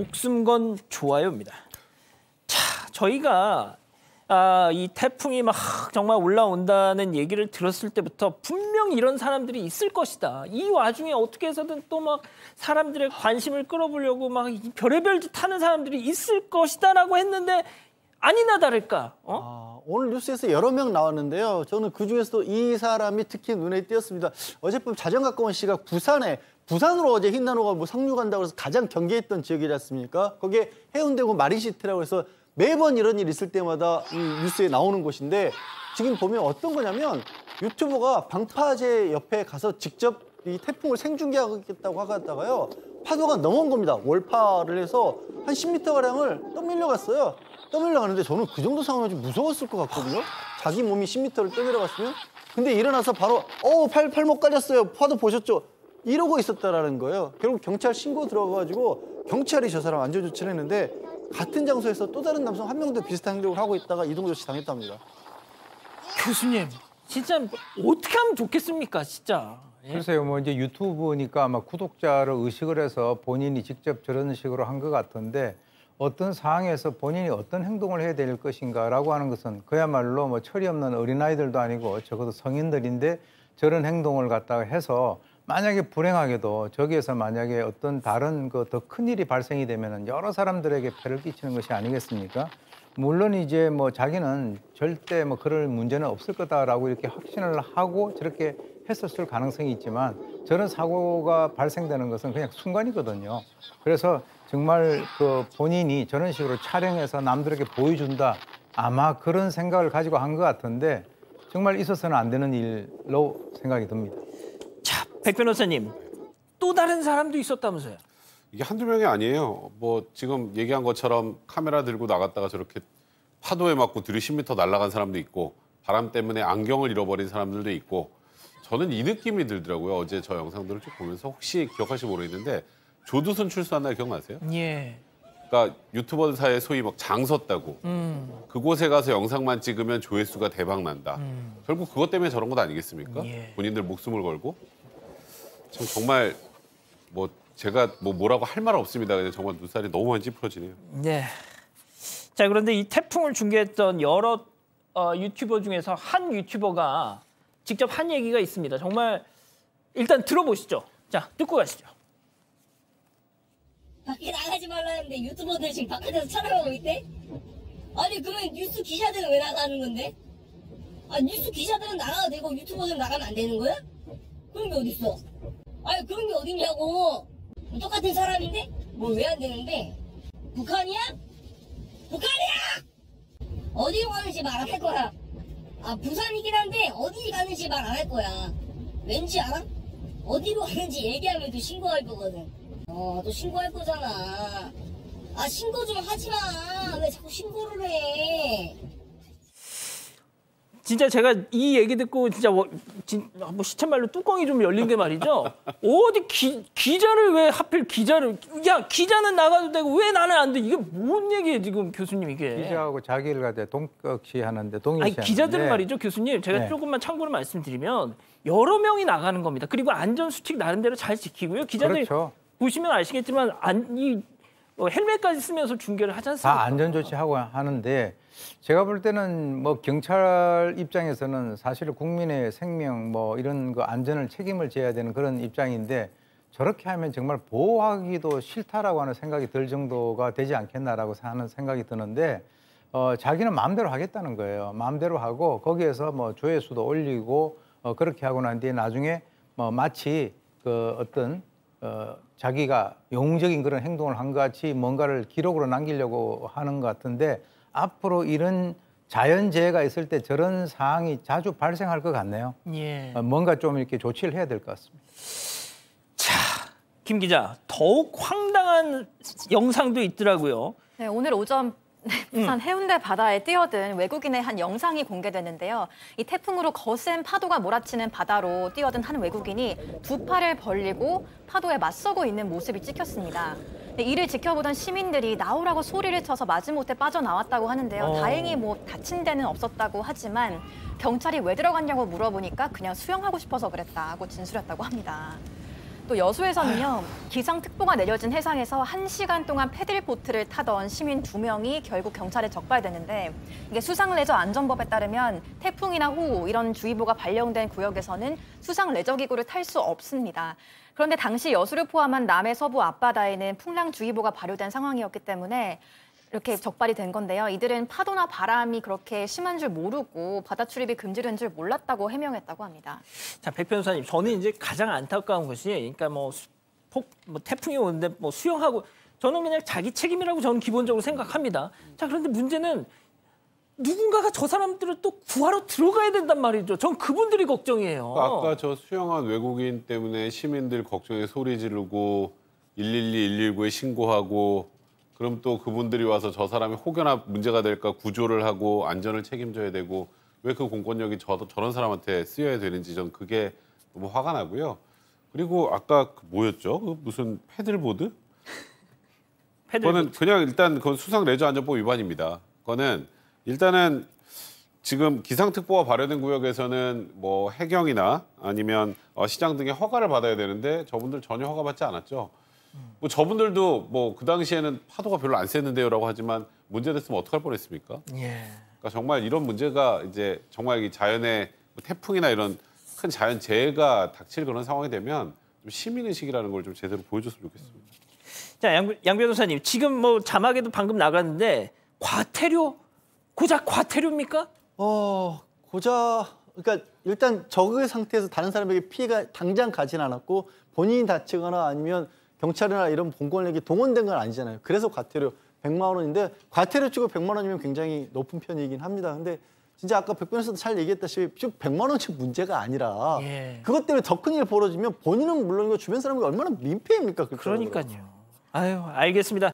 목숨 건 좋아요입니다. 자, 저희가 이 태풍이 막 정말 올라온다는 얘기를 들었을 때부터 분명 이런 사람들이 있을 것이다. 이 와중에 어떻게 해서든 또 막 사람들의 관심을 끌어보려고 막 별의별 짓 하는 사람들이 있을 것이다라고 했는데 아니나 다를까. 오늘 뉴스에서 여러 명 나왔는데요. 저는 그중에서도 이 사람이 특히 눈에 띄었습니다. 어젯밤 자정가까운 시각 부산으로 어제 흰난로가 뭐 상륙한다고 해서 가장 경계했던 지역이지 않습니까? 거기에 해운대구 마린시티라고 해서 매번 이런 일 있을 때마다 이 뉴스에 나오는 곳인데 지금 보면 어떤 거냐면 유튜버가 방파제 옆에 가서 직접 이 태풍을 생중계하겠다고 하다가요. 파도가 넘어온 겁니다. 월파를 해서 한 10m가량을 떠밀려갔어요. 떠밀려가는데 저는 그 정도 상황이 좀 무서웠을 것 같거든요. 자기 몸이 10m를 떠밀려갔으면. 근데 일어나서 바로 팔목 깔렸어요. 파도 보셨죠? 이러고 있었다라는 거예요. 결국 경찰 신고 들어가가지고 경찰이 저 사람 안전 조치를 했는데 같은 장소에서 또 다른 남성 한 명도 비슷한 행동을 하고 있다가 이동 조치 당했답니다. 교수님, 진짜 어떻게 하면 좋겠습니까, 진짜. 예? 글쎄요, 뭐 이제 유튜브니까 아마 구독자를 의식을 해서 본인이 직접 저런 식으로 한 것 같은데 어떤 상황에서 본인이 어떤 행동을 해야 될 것인가라고 하는 것은 그야말로 뭐 철이 없는 어린아이들도 아니고 적어도 성인들인데 저런 행동을 갖다가 해서 만약에 불행하게도 저기에서 만약에 어떤 다른 그 더 큰 일이 발생이 되면은 여러 사람들에게 폐를 끼치는 것이 아니겠습니까? 물론 이제 뭐 자기는 절대 뭐 그럴 문제는 없을 거다라고 이렇게 확신을 하고 저렇게 했었을 가능성이 있지만 저런 사고가 발생되는 것은 그냥 순간이거든요. 그래서 정말 그 본인이 저런 식으로 촬영해서 남들에게 보여준다 아마 그런 생각을 가지고 한 것 같은데 정말 있어서는 안 되는 일로 생각이 듭니다. 자, 백 변호사님, 또 다른 사람도 있었다면서요? 이게 한두 명이 아니에요. 뭐 지금 얘기한 것처럼 카메라 들고 나갔다가 저렇게 파도에 맞고 뒤로 10m 날아간 사람도 있고 바람 때문에 안경을 잃어버린 사람들도 있고 저는 이 느낌이 들더라고요. 어제 저 영상들을 쭉 보면서 혹시 기억하실지 모르겠는데 조두순 출소한 날 기억나세요? 예. 그러니까 유튜버들 사이에 소위 막 장 섰다고 그곳에 가서 영상만 찍으면 조회수가 대박 난다. 결국 그것 때문에 저런 것 아니겠습니까? 예. 본인들 목숨을 걸고 참 정말 뭐 제가 뭐라고 할 말 없습니다. 그냥 정말 눈살이 너무 많이 찌푸러지네요. 네. 자, 그런데 이 태풍을 중계했던 여러 유튜버 중에서 한 유튜버가 직접 한 얘기가 있습니다. 정말 일단 들어보시죠. 자, 듣고 가시죠. 밖에 나가지 말라는데 유튜버들 지금 바깥에서 촬영하고 있대? 아니 그러면 뉴스 기자들은 왜 나가는 건데? 아 뉴스 기자들은 나가도 되고 유튜버들은 나가면 안 되는 거야? 그런 게 어딨어? 아니 그런 게 어딨냐고. 똑같은 사람인데? 뭐 왜 안 되는데? 북한이야? 북한이야! 어디로 가는지 말 안 할 거야. 아 부산이긴 한데 어디 가는지 말 안 할 거야. 왠지 알아? 어디로 가는지 얘기하면 또 신고할 거거든. 또 신고할 거잖아. 아 신고 좀 하지 마. 왜 자꾸 신고를 해? 진짜 제가 이 얘기 듣고 진짜 뭐 시쳇말로 뚜껑이 좀 열린 게 말이죠. 어디 기자를 왜 하필 기자를 야 기자는 나가도 되고 왜 나는 안 돼? 이게 뭔 얘기예요 지금 교수님 이게? 기자하고 자기를 갖다 동격시하는데 동일시하는데. 아니 기자들은 말이죠 교수님 제가 네. 조금만 참고로 말씀드리면 여러 명이 나가는 겁니다. 그리고 안전 수칙 나름대로 잘 지키고요. 기자들 그렇죠. 보시면 아시겠지만 헬멧까지 쓰면서 중계를 하지 않습니까? 다 안전 조치하고 하는데 제가 볼 때는 뭐 경찰 입장에서는 사실 국민의 생명 뭐 이런 거 안전을 책임을 져야 되는 그런 입장인데 저렇게 하면 정말 보호하기도 싫다라고 하는 생각이 들 정도가 되지 않겠나라고 하는 생각이 드는데 자기는 마음대로 하겠다는 거예요. 마음대로 하고 거기에서 뭐 조회수도 올리고 그렇게 하고 난 뒤에 나중에 뭐 마치 그 어떤 자기가 영웅적인 그런 행동을 한 것 같이 뭔가를 기록으로 남기려고 하는 것 같은데 앞으로 이런 자연재해가 있을 때 저런 상황이 자주 발생할 것 같네요. 예. 뭔가 좀 이렇게 조치를 해야 될 것 같습니다. 자, 김 기자, 더욱 황당한 영상도 있더라고요. 네, 오늘 오전 부산 해운대 바다에 뛰어든 외국인의 한 영상이 공개됐는데요. 이 태풍으로 거센 파도가 몰아치는 바다로 뛰어든 한 외국인이 두 팔을 벌리고 파도에 맞서고 있는 모습이 찍혔습니다. 이를 지켜보던 시민들이 나오라고 소리를 쳐서 마지못해 빠져나왔다고 하는데요. 다행히 뭐 다친 데는 없었다고 하지만 경찰이 왜 들어갔냐고 물어보니까 그냥 수영하고 싶어서 그랬다고 진술했다고 합니다. 또 여수에서는요, 기상특보가 내려진 해상에서 1시간 동안 패들보트를 타던 시민 2명이 결국 경찰에 적발됐는데, 이게 수상레저안전법에 따르면 태풍이나 호우 이런 주의보가 발령된 구역에서는 수상레저기구를 탈 수 없습니다. 그런데 당시 여수를 포함한 남해 서부 앞바다에는 풍랑주의보가 발효된 상황이었기 때문에 이렇게 적발이 된 건데요. 이들은 파도나 바람이 그렇게 심한 줄 모르고 바다 출입이 금지된 줄 몰랐다고 해명했다고 합니다. 자, 백 변호사님, 저는 이제 가장 안타까운 것이, 그러니까 태풍이 오는데 수영하고, 저는 그냥 자기 책임이라고 저는 기본적으로 생각합니다. 자, 그런데 문제는 누군가가 저 사람들을 또 구하러 들어가야 된단 말이죠. 전 그분들이 걱정이에요. 아까 저 수영한 외국인 때문에 시민들 걱정에 소리 지르고 112, 119에 신고하고, 그럼 또 그분들이 와서 저 사람이 혹여나 문제가 될까 구조를 하고 안전을 책임져야 되고, 왜 그 공권력이 저런 사람한테 쓰여야 되는지 전 그게 너무 화가 나고요. 그리고 아까 뭐였죠? 그 무슨 패들보드? 그거는 그냥 일단 그건 수상레저안전법 위반입니다. 그거는 일단은 지금 기상특보가 발효된 구역에서는 뭐 해경이나 아니면 시장 등의 허가를 받아야 되는데 저분들 전혀 허가받지 않았죠. 뭐 저분들도 뭐 그 당시에는 파도가 별로 안 셌는데요라고 하지만 문제됐으면 어떡할 뻔했습니까? 예. 그러니까 정말 이런 문제가 이제 정말 이 자연의 태풍이나 이런 큰 자연 재해가 닥칠 그런 상황이 되면 좀 시민의식이라는 걸 좀 제대로 보여줬으면 좋겠습니다. 자, 양 변호사님, 지금 뭐 자막에도 방금 나갔는데 과태료, 고작 과태료입니까? 그러니까 일단 적의 상태에서 다른 사람에게 피해가 당장 가진 않았고 본인이 다치거나 아니면 경찰이나 이런 공권력이 동원된 건 아니잖아요. 그래서 과태료 100만 원인데 과태료 치고 100만 원이면 굉장히 높은 편이긴 합니다. 근데 진짜 아까 백 변호사도 잘 얘기했다시피 지금 100만 원치 문제가 아니라 그것 때문에 더 큰 일 벌어지면 본인은 물론이고 주변 사람이 얼마나 민폐입니까? 그러니까요. 아유, 알겠습니다.